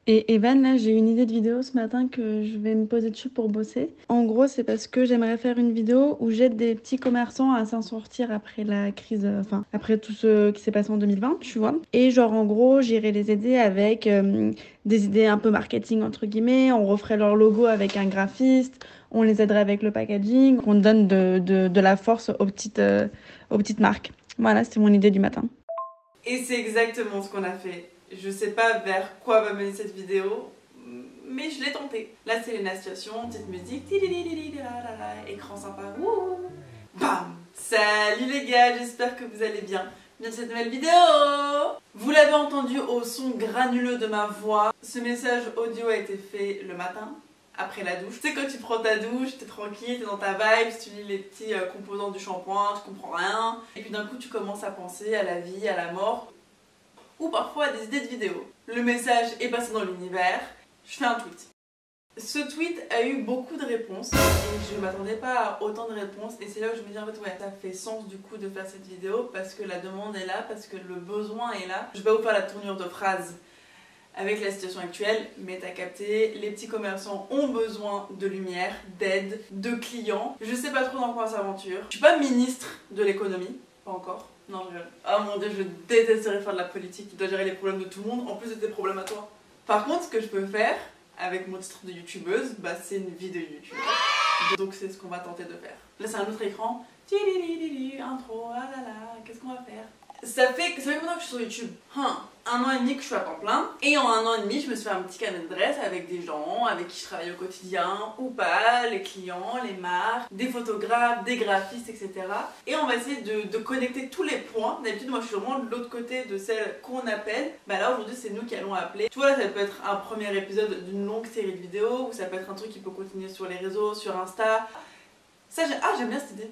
Et Evan, là, j'ai une idée de vidéo ce matin que je vais me poser dessus pour bosser. En gros, c'est parce que j'aimerais faire une vidéo où j'aide des petits commerçants à s'en sortir après la crise, enfin, après tout ce qui s'est passé en 2020, tu vois. Et genre, en gros, j'irai les aider avec des idées un peu marketing, entre guillemets. On referait leur logo avec un graphiste. On les aiderait avec le packaging. On donne de la force aux petites marques. Voilà, c'était mon idée du matin. Et c'est exactement ce qu'on a fait. Je sais pas vers quoi va mener cette vidéo, mais je l'ai tenté. Là, c'est une situation, petite musique, écran sympa, wouh, bam. Salut les gars, j'espère que vous allez bien. Bienvenue dans cette nouvelle vidéo. Vous l'avez entendu au son granuleux de ma voix. Ce message audio a été fait le matin, après la douche. Tu sais, quand tu prends ta douche, t'es tranquille, t'es dans ta vibe, tu lis les petits composants du shampoing, tu comprends rien. Et puis d'un coup, tu commences à penser à la vie, à la mort, ou parfois à des idées de vidéos. Le message est passé dans l'univers, je fais un tweet. Ce tweet a eu beaucoup de réponses et je m'attendais pas à autant de réponses, et c'est là où je me dis en fait ouais, ça fait sens du coup de faire cette vidéo parce que la demande est là, parce que le besoin est là. Je vais pas vous faire la tournure de phrase avec la situation actuelle, mais t'as capté, les petits commerçants ont besoin de lumière, d'aide, de clients. Je sais pas trop dans quoi s'aventure. Je suis pas ministre de l'économie, pas encore. Non, je rigole. Oh mon dieu, je détesterais faire de la politique, tu dois gérer les problèmes de tout le monde, en plus de tes problèmes à toi. Par contre, ce que je peux faire, avec mon titre de youtubeuse, bah c'est une vie de youtubeur. Donc c'est ce qu'on va tenter de faire. Là c'est un autre écran. Intro, ah là là, qu'est-ce qu'on va faire? Ça fait combien de temps que je suis sur YouTube? 1 an et demi que je suis à temps plein. Et en 1 an et demi, je me suis fait un petit carnet d'adresses avec des gens avec qui je travaille au quotidien ou pas, les clients, les marques, des photographes, des graphistes, etc. Et on va essayer de connecter tous les points. D'habitude, moi je suis vraiment de l'autre côté de celle qu'on appelle. Bah là aujourd'hui, c'est nous qui allons appeler. Tu vois, ça peut être un premier épisode d'une longue série de vidéos, ou ça peut être un truc qui peut continuer sur les réseaux, sur Insta. Ça, j'aime bien cette idée.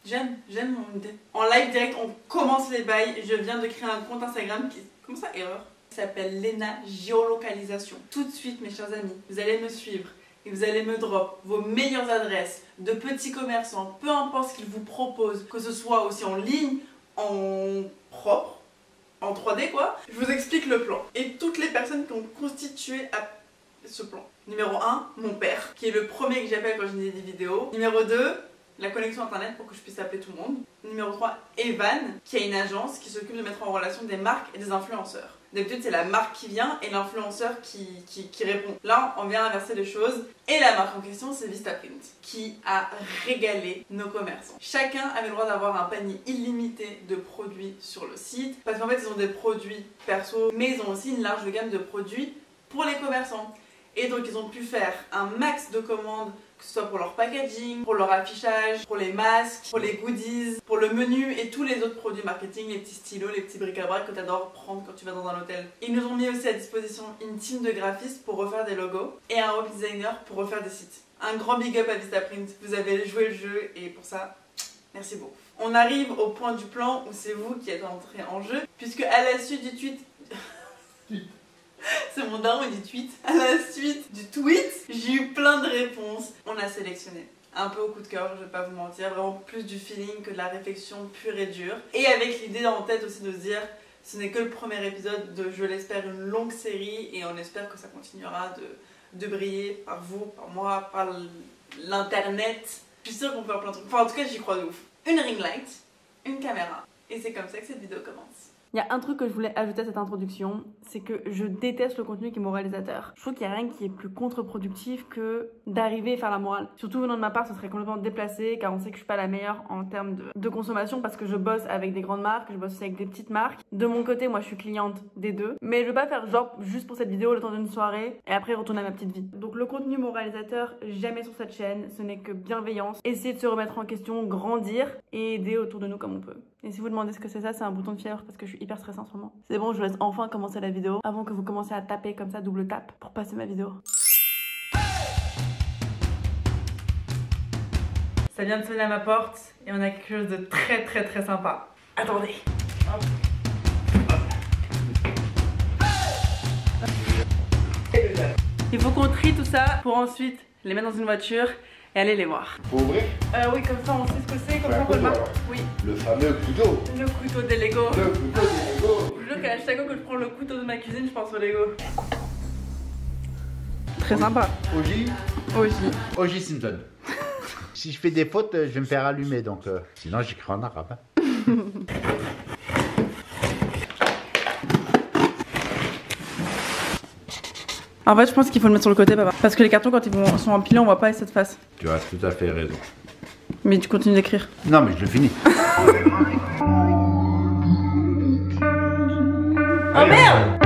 J'aime mon idée. En live direct, on commence les bails. Je viens de créer un compte Instagram qui... Comment ça, erreur? Il s'appelle Lena Géolocalisation. Tout de suite, mes chers amis, vous allez me suivre et vous allez me drop vos meilleures adresses de petits commerçants, peu importe ce qu'ils vous proposent, que ce soit aussi en ligne, en propre, en 3D quoi. Je vous explique le plan et toutes les personnes qui ont constitué ce plan. Numéro 1, mon père, qui est le premier que j'appelle quand j'ai des vidéos. Numéro 2, la connexion internet pour que je puisse appeler tout le monde. Numéro 3, Evan, qui a une agence qui s'occupe de mettre en relation des marques et des influenceurs. D'habitude, c'est la marque qui vient et l'influenceur qui répond. Là, on vient inverser les choses. Et la marque en question, c'est Vistaprint, qui a régalé nos commerçants. Chacun avait le droit d'avoir un panier illimité de produits sur le site, parce qu'en fait, ils ont des produits perso, mais ils ont aussi une large gamme de produits pour les commerçants. Et donc ils ont pu faire un max de commandes, que ce soit pour leur packaging, pour leur affichage, pour les masques, pour les goodies, pour le menu et tous les autres produits marketing, les petits stylos, les petits bric-à-brac que tu adores prendre quand tu vas dans un hôtel. Ils nous ont mis aussi à disposition une team de graphistes pour refaire des logos et un web designer pour refaire des sites. Un grand big up à Vistaprint, vous avez joué le jeu et pour ça, merci beaucoup. On arrive au point du plan où c'est vous qui êtes entré en jeu, puisque à la suite du tweet... C'est mon daron, il dit tweet. À la suite du tweet, j'ai eu plein de réponses. On a sélectionné. Un peu au coup de cœur, je vais pas vous mentir. Vraiment plus du feeling que de la réflexion pure et dure. Et avec l'idée en tête aussi de se dire, ce n'est que le premier épisode de, je l'espère, une longue série. Et on espère que ça continuera de briller par vous, par moi, par l'internet. Je suis sûre qu'on peut faire plein de trucs. Enfin, en tout cas, j'y crois de ouf. Une ring light, une caméra. Et c'est comme ça que cette vidéo commence. Il y a un truc que je voulais ajouter à cette introduction, c'est que je déteste le contenu qui est moralisateur. Je trouve qu'il n'y a rien qui est plus contre-productif que d'arriver et faire la morale. Surtout venant de ma part, ce serait complètement déplacé, car on sait que je suis pas la meilleure en termes de consommation, parce que je bosse avec des grandes marques, je bosse aussi avec des petites marques. De mon côté, moi je suis cliente des deux, mais je veux pas faire genre juste pour cette vidéo le temps d'une soirée, et après retourner à ma petite vie. Donc le contenu moralisateur, jamais sur cette chaîne, ce n'est que bienveillance, essayer de se remettre en question, grandir, et aider autour de nous comme on peut. Et si vous demandez ce que c'est ça, c'est un bouton de fièvre parce que je suis hyper stressée en ce moment. C'est bon, je laisse enfin commencer la vidéo avant que vous commenciez à taper comme ça, double tape, pour passer ma vidéo. Ça vient de sonner à ma porte et on a quelque chose de très sympa. Attendez. Hop. Il faut qu'on trie tout ça pour ensuite les mettre dans une voiture et aller les voir. Faut ouvrir? Oui, comme ça on sait ce que c'est, comme ça on peut le marquer. Oui. Le fameux couteau. Le couteau des Lego. Le couteau des Lego. Je jure qu'à chaque fois que je prends le couteau de ma cuisine, je pense au Lego. Très sympa. O.J. Simpson. Si je fais des fautes, je vais me faire allumer, donc sinon j'écris en arabe. Hein. En fait, je pense qu'il faut le mettre sur le côté, papa. Parce que les cartons, quand ils sont empilés, on voit pas cette face. Tu as tout à fait raison. Mais tu continues d'écrire. Non, mais je le finis. Oh merde!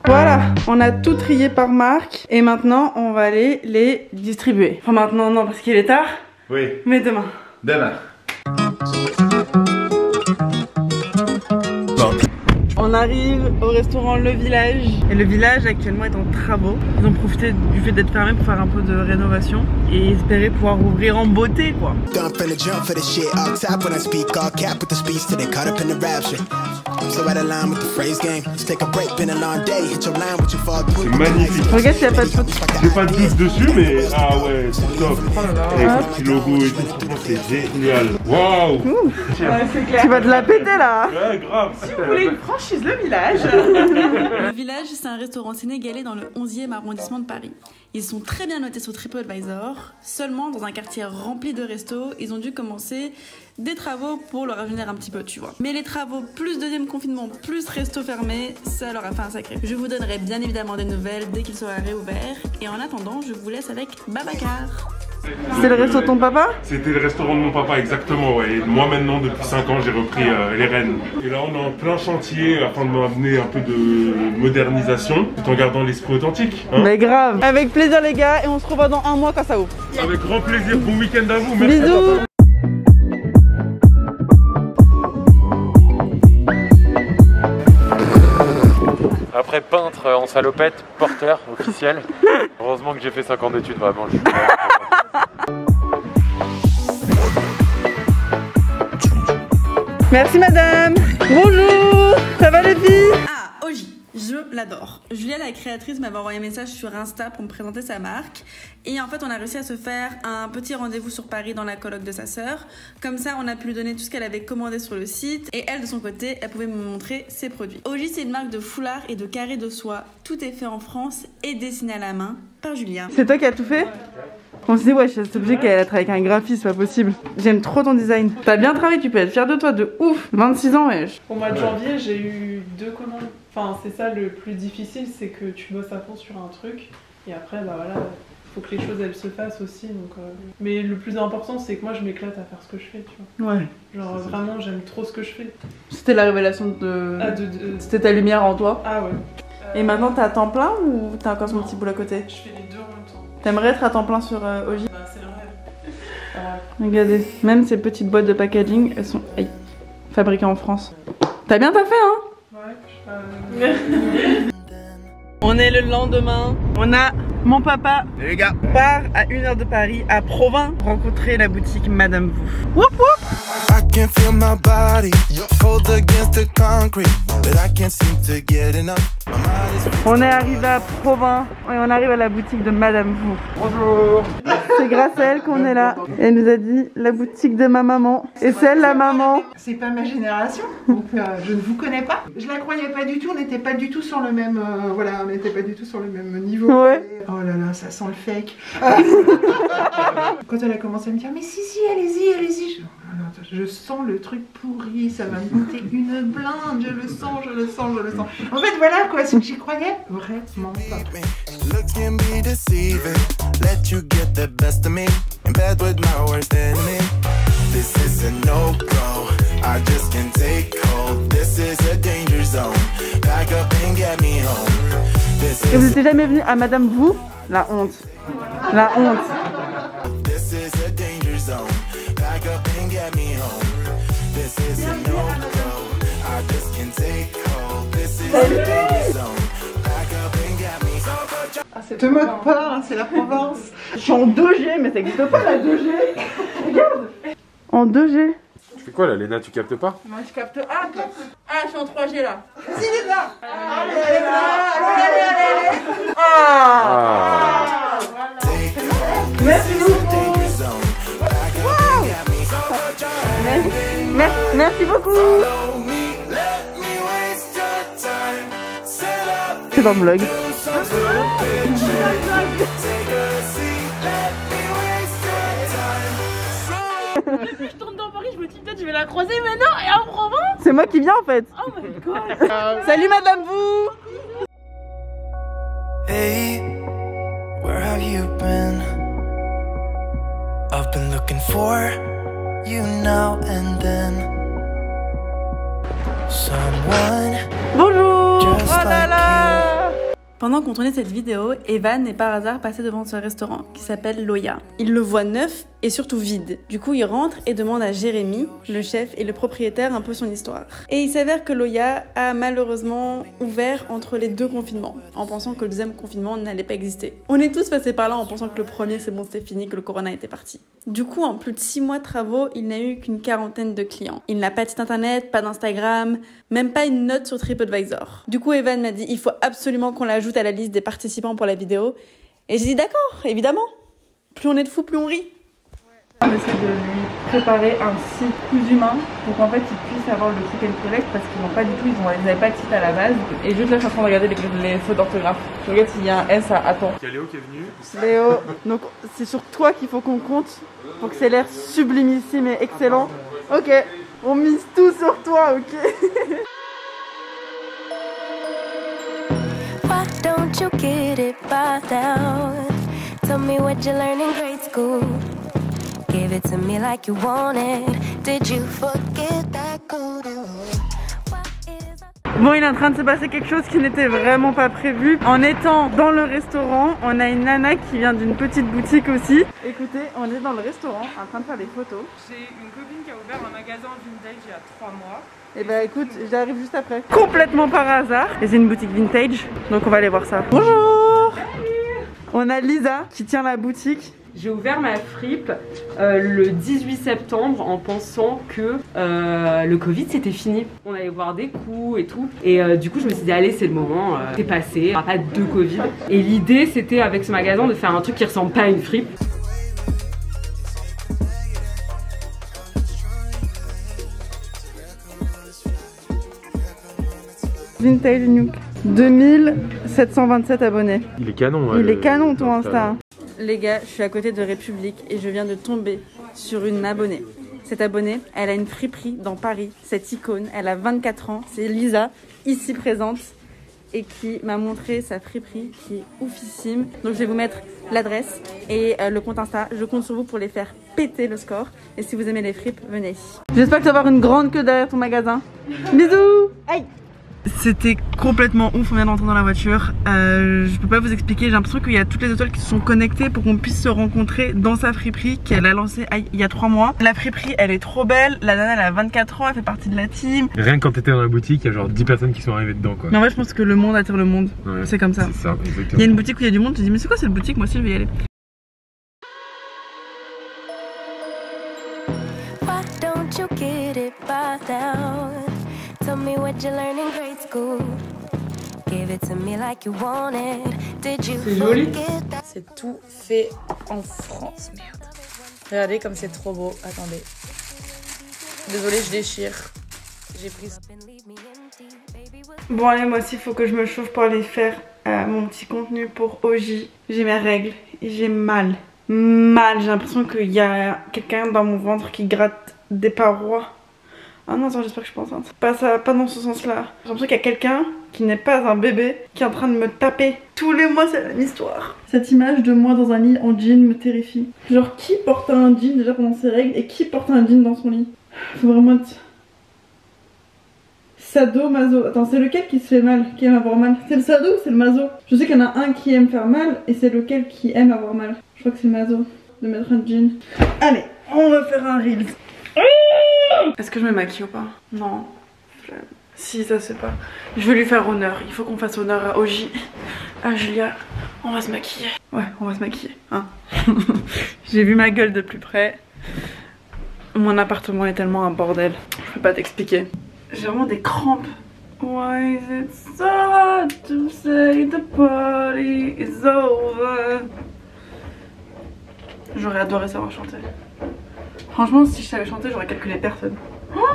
Voilà, on a tout trié par marque et maintenant on va aller les distribuer. Enfin maintenant non parce qu'il est tard. Oui. Mais demain. Demain. On arrive au restaurant Le Village. Et le village actuellement est en travaux. Ils ont profité du fait d'être fermé pour faire un peu de rénovation et espérer pouvoir ouvrir en beauté quoi. C'est magnifique. Regarde s'il n'y a pas de faute. J'ai pas de doute dessus, mais ah ouais, c'est top. Avec le petit logo et tout, franchement, c'est génial. Waouh! Tu vas te la péter là. Ouais, grave. Si vous voulez une franchise Le Village. Le Village, c'est un restaurant sénégalais dans le 11e arrondissement de Paris. Ils sont très bien notés sur TripAdvisor. Seulement, dans un quartier rempli de restos, ils ont dû commencer des travaux pour leur revenir un petit peu, tu vois. Mais les travaux, plus deuxième confinement, plus resto fermé, ça leur a fait un sacré. Je vous donnerai bien évidemment des nouvelles dès qu'il sera réouvert. Et en attendant, je vous laisse avec Babacar. C'est le resto de ton papa? C'était le restaurant de mon papa, exactement, ouais. Et moi maintenant, depuis 5 ans, j'ai repris les rênes. Et là, on est en plein chantier afin de m'amener un peu de modernisation, tout en gardant l'esprit authentique. Hein. Mais grave. Avec plaisir les gars, et on se revoit dans un mois quand ça ouvre. Avec grand plaisir, bon week-end à vous. Merci. Bisous. Après peintre en salopette, porteur officiel. Heureusement que j'ai fait 5 ans d'études, vraiment. Je suis Merci madame. Bonjour. Ça va les filles? Ah, Oji, je l'adore. Julia, la créatrice, m'avait envoyé un message sur Insta pour me présenter sa marque. Et en fait, on a réussi à se faire un petit rendez-vous sur Paris dans la coloc de sa sœur. Comme ça, on a pu lui donner tout ce qu'elle avait commandé sur le site. Et elle, de son côté, elle pouvait me montrer ses produits. Oji, c'est une marque de foulards et de carrés de soie. Tout est fait en France et dessiné à la main par Julia. C'est toi qui as tout fait? On se dit, ouais, c'est obligé qu'elle travaille avec un graphiste, c'est pas possible. J'aime trop ton design. T'as bien travaillé, tu peux être fière de toi, de ouf. 26 ans, wesh. Au mois de janvier, j'ai eu 2 commandes. Enfin, c'est ça le plus difficile, c'est que tu bosses à fond sur un truc. Et après, bah voilà, faut que les choses, elles se fassent aussi. Donc, mais le plus important, c'est que moi, je m'éclate à faire ce que je fais, tu vois. Ouais. Genre, vraiment, j'aime trop ce que je fais. C'était la révélation de... Ah, C'était ta lumière en toi. Ah ouais. Et maintenant, t'es à temps plein ou t'as encore son petit boulot à côté? Je fais les deux en même temps. T'aimerais être à temps plein sur Oji? Bah, c'est le rêve. Regardez, même ces petites boîtes de packaging, elles sont fabriquées en France. T'as bien taffé, hein? Ouais, On est le lendemain. On a mon papa Et les gars, part à 1h de Paris, à Provins, rencontrer la boutique Madame Vous. Woup woup! I can feel my body cold against the concrete, but I can't seem to get enough. My mind is On est arrivé à Provins et on arrive à la boutique de Madame Vous. bonjour. C'est grâce à elle qu'on est là. Elle nous a dit la boutique de ma maman. Et celle la maman. C'est pas ma génération, donc je ne vous connais pas. Je la croyais pas du tout, on n'était pas du tout sur le même, voilà, on n'était pas du tout sur le même niveau. Ouais. Et, oh là là, ça sent le fake. Quand elle a commencé à me dire, mais si, allez-y, allez-y. Je sens le truc pourri, ça va me goûter une blinde, je le sens. En fait, voilà quoi, ce que j'y croyais vraiment pas. looks can be deceiving. Let you get the best of me in bed with my worst enemy. This is a no-go. I just can't take hold. This is a danger zone. Back up and get me home. This Et vous is n'étiez jamais venu à Madame Vous? La honte. La honte. This is a danger zone. Back up and get me home. This is a no-go. I just can't take hold. This is a danger zone. Back up and get me home. Te moque pas, hein, c'est la Provence. Je suis en 2G, mais ça n'existe pas la 2G. Regarde. En 2G. Tu fais quoi là, Léna, tu captes pas? Moi je capte. Ah, je suis en 3G là. Vas-y les gars. Allez. Ah. Take hold. Merci This is a danger zone. Back up and get me home. Merci. Merci beaucoup. Follow me, let me waste your time. Set up C'est dans le vlog. take a seat, let me waste your time. Je tourne dans Paris, je me dis peut-être je vais la croiser, mais non, et en Provence. C'est moi qui viens en fait. Oh my god. Salut madame vous. Hey, where have you been? I've been looking for you now and then. Someone Bonjour. just Oh là like là. Pendant qu'on tournait cette vidéo, Evan est par hasard passé devant ce restaurant qui s'appelle Loya. Il le voit neuf et surtout vide. Du coup, il rentre et demande à Jérémy, le chef et le propriétaire, un peu son histoire. Et il s'avère que Loya a malheureusement ouvert entre les deux confinements, en pensant que le deuxième confinement n'allait pas exister. On est tous passés par là en pensant que le premier, c'est bon, c'était fini, que le corona était parti. Du coup, en plus de 6 mois de travaux, il n'a eu qu'une quarantaine de clients. Il n'a pas de site internet, pas d'Instagram, même pas une note sur TripAdvisor. Du coup, Evan m'a dit, il faut absolument qu'on l'ajoute à la liste des participants pour la vidéo. Et j'ai dit, d'accord, évidemment. Plus on est de fous, plus on rit. On essaie de lui préparer un site plus humain pour qu'en fait il puisse avoir le click and collect parce qu'ils n'ont pas du tout, ils n'avaient pas de site à la base. Et juste là je suis en train de regarder les fautes d'orthographe. Je regarde s'il y a un S à attends. Il y a Léo qui est venu. Léo, donc c'est sur toi qu'il faut qu'on compte pour que c'est l'air sublimissime et excellent. Ok, on mise tout sur toi, ok. Why don't you get it by now? Tell me what you learned in grade school. Give it to me like you want it. Did you forget that code? Bon, il est en train de se passer quelque chose qui n'était vraiment pas prévu. En étant dans le restaurant, on a une nana qui vient d'une petite boutique aussi. Écoutez, on est dans le restaurant en train de faire des photos. J'ai une copine qui a ouvert un magasin vintage il y a 3 mois. Et bah écoute, j'arrive juste après. Complètement par hasard. Et c'est une boutique vintage, donc on va aller voir ça. Bonjour. On a Lisa qui tient la boutique. J'ai ouvert ma fripe le 18 septembre en pensant que le Covid c'était fini. On allait voir des coups et tout. Et du coup je me suis dit allez c'est le moment, c'est passé, il n'y aura pas de Covid. Et l'idée c'était avec ce magasin de faire un truc qui ressemble pas à une fripe. Vintage Nuke. 2727 abonnés. Il est canon. Il est canon ton Insta. Les gars, je suis à côté de République et je viens de tomber sur une abonnée. Cette abonnée, elle a une friperie dans Paris, cette icône, elle a 24 ans, c'est Lisa, ici présente, et qui m'a montré sa friperie qui est oufissime. Donc je vais vous mettre l'adresse et le compte Insta. Je compte sur vous pour les faire péter le score. Et si vous aimez les fripes, venez ici. J'espère que tu vas avoir une grande queue derrière ton magasin. Bisous. Aïe. C'était complètement ouf, on vient d'entrer dans la voiture. Je peux pas vous expliquer, j'ai l'impression qu'il y a toutes les étoiles qui se sont connectées pour qu'on puisse se rencontrer dans sa friperie qu'elle a lancée il y a 3 mois. La friperie elle est trop belle, la nana elle a 24 ans, elle fait partie de la team. Rien que quand t'étais dans la boutique, il y a genre 10 personnes qui sont arrivées dedans quoi. Mais en vrai je pense que le monde attire le monde, Ouais, c'est comme ça. C'est ça, exactement. Il y a une boutique où il y a du monde, tu te dis mais c'est quoi cette boutique, moi aussi je vais y aller. Why don't you get it by now? Tell me what you learned in grade school. Give it to me like you want it. Did you forget that? C'est tout fait en France, merde. Regardez comme c'est trop beau, attendez. Désolée je déchire. J'ai pris ça. Bon allez, moi aussi il faut que je me chauffe pour aller faire mon petit contenu pour OJ. J'ai mes règles et j'ai mal. J'ai l'impression qu'il y a quelqu'un dans mon ventre qui gratte des parois. Ah non, attends, j'espère que je suis pas enceinte. Pas dans ce sens-là. J'ai l'impression qu'il y a quelqu'un qui n'est pas un bébé qui est en train de me taper. Tous les mois, c'est la même histoire. Cette image de moi dans un lit en jean me terrifie. Genre, qui porte un jean déjà pendant ses règles et qui porte un jean dans son lit? Faut vraiment être... Sado-maso. Attends, c'est lequel qui se fait mal, qui aime avoir mal? C'est le sado ou c'est le maso? Je sais qu'il y en a un qui aime faire mal et c'est lequel qui aime avoir mal. Je crois que c'est le maso de mettre un jean. Allez, on va faire un reel. Est-ce que je me maquille ou pas? Non. Si, ça c'est pas. Je vais lui faire honneur. Il faut qu'on fasse honneur à OJ. À Julia. On va se maquiller. Ouais, on va se maquiller. Hein. J'ai vu ma gueule de plus près. Mon appartement est tellement un bordel. Je peux pas t'expliquer. J'ai vraiment des crampes. Why is it so hard to say the party is over? J'aurais adoré savoir chanter. Franchement, si je savais chanter, j'aurais calculé personne. Oh,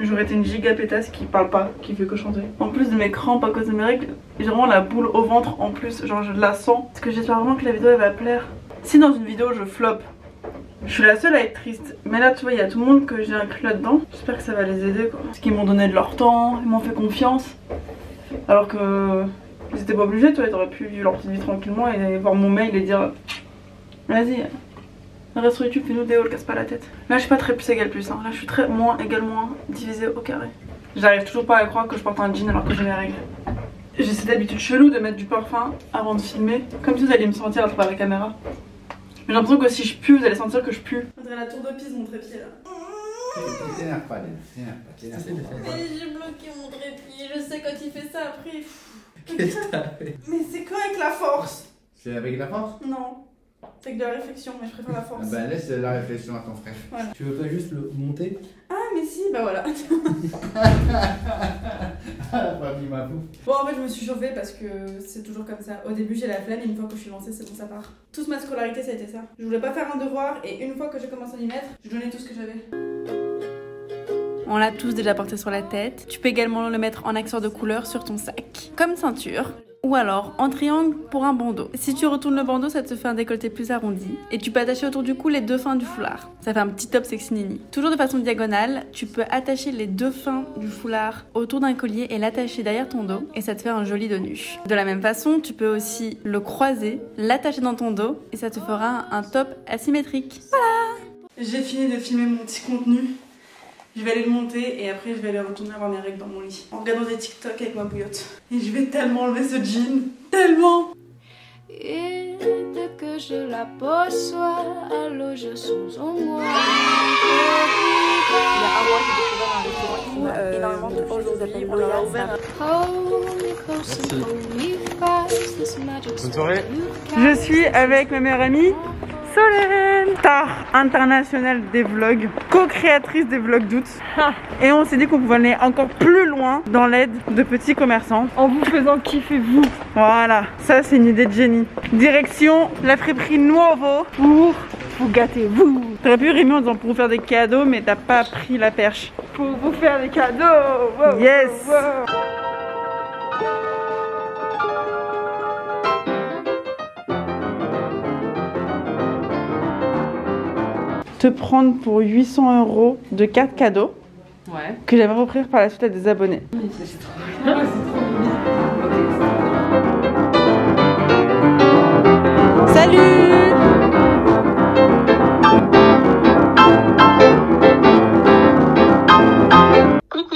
j'aurais été une giga pétasse qui parle pas, qui fait que chanter. En plus de mes crampes à cause de mes règles, j'ai vraiment la boule au ventre en plus, genre je la sens. Parce que j'espère vraiment que la vidéo elle va plaire. Si dans une vidéo je flop, je suis la seule à être triste. Mais là tu vois, il y a tout le monde que j'ai inclus là-dedans. J'espère que ça va les aider quoi. Parce qu'ils m'ont donné de leur temps, ils m'ont fait confiance. Alors que ils étaient pas obligés, toi, ils auraient pu vivre leur petite vie tranquillement et voir mon mail et dire vas-y, reste sur YouTube, fais-nous des hauls, casse pas la tête. Là je suis pas très plus égale plus, hein. Là je suis très moins égale moins divisé au carré. J'arrive toujours pas à croire que je porte un jean alors que j'ai mes règles. J'ai cette habitude chelou de mettre du parfum avant de filmer, comme si vous alliez me sentir à travers la caméra. J'ai l'impression que si je pue, vous allez sentir que je pue. On dirait la tour de Pise mon trépied là. T'énerve pas, t'énerve pas. Mais j'ai bloqué mon trépied, je sais quand il fait ça après. Qu'est-ce que t'as fait? Mais c'est quoi avec la force? C'est avec la force? Non. C'est avec de la réflexion, mais je préfère la force. Bah laisse la réflexion à ton frère. Voilà. Tu veux pas juste le monter? Ah mais si, bah voilà. Bon en fait je me suis chauffée parce que c'est toujours comme ça. Au début j'ai la flemme et une fois que je suis lancée c'est bon ça part. Toute ma scolarité ça a été ça. Je voulais pas faire un devoir et une fois que j'ai commencé à m'y mettre, je donnais tout ce que j'avais. On l'a tous déjà porté sur la tête. Tu peux également le mettre en accent de couleur sur ton sac, comme ceinture. Ou alors en triangle pour un bandeau. Si tu retournes le bandeau, ça te fait un décolleté plus arrondi. Et tu peux attacher autour du cou les deux fins du foulard. Ça fait un petit top sexy nini. Toujours de façon diagonale, tu peux attacher les deux fins du foulard autour d'un collier et l'attacher derrière ton dos. Et ça te fait un joli dos nu. De la même façon, tu peux aussi le croiser, l'attacher dans ton dos et ça te fera un top asymétrique. Voilà! J'ai fini de filmer mon petit contenu. Je vais aller le monter et après je vais aller retourner avoir mes règles dans mon lit. En regardant des TikTok avec ma bouillotte. Et je vais tellement enlever ce jean. Tellement! Et dès que je la reçois, alors je sens en moi. Il y a un mois, j'ai découvert un restaurant qui m'a énormément touché aujourd'hui. On l'a ouvert. Bonne soirée. Je suis avec ma meilleure amie Solène, star internationale des vlogs, co-créatrice des vlogs d'août. Et on s'est dit qu'on pouvait aller encore plus loin dans l'aide de petits commerçants. En vous faisant kiffer vous. Voilà, ça c'est une idée de génie. Direction la friperie Nuovo Pour vous gâter vous. T'aurais pu rimer en disant pour vous faire des cadeaux mais t'as pas pris la perche. Pour vous faire des cadeaux. Wow, yes wow, wow. Te prendre pour 800 € de carte cadeau que j'aimerais offrir par la suite à des abonnés. Salut! Coucou!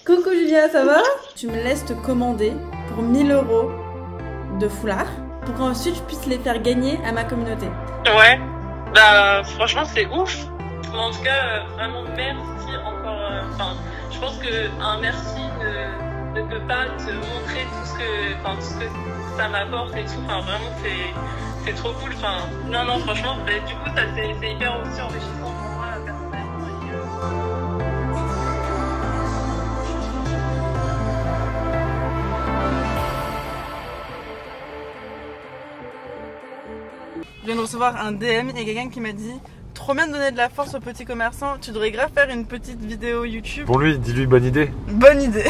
Coucou Julia, ça va? Tu me laisses te commander pour 1000 € de foulard pour qu'ensuite je puisse les faire gagner à ma communauté. Ouais. Bah franchement c'est ouf. En tout cas vraiment merci encore. Enfin je pense que un merci ne peut pas te montrer tout ce que ça m'apporte et tout. Enfin vraiment c'est trop cool. Enfin non franchement bah, du coup ça c'est hyper aussi enrichissant pour moi personnellement. Je viens de recevoir un DM et quelqu'un qui m'a dit trop bien de donner de la force aux petits commerçants, tu devrais grave faire une petite vidéo YouTube. Bon lui, dis-lui bonne idée. Bonne idée.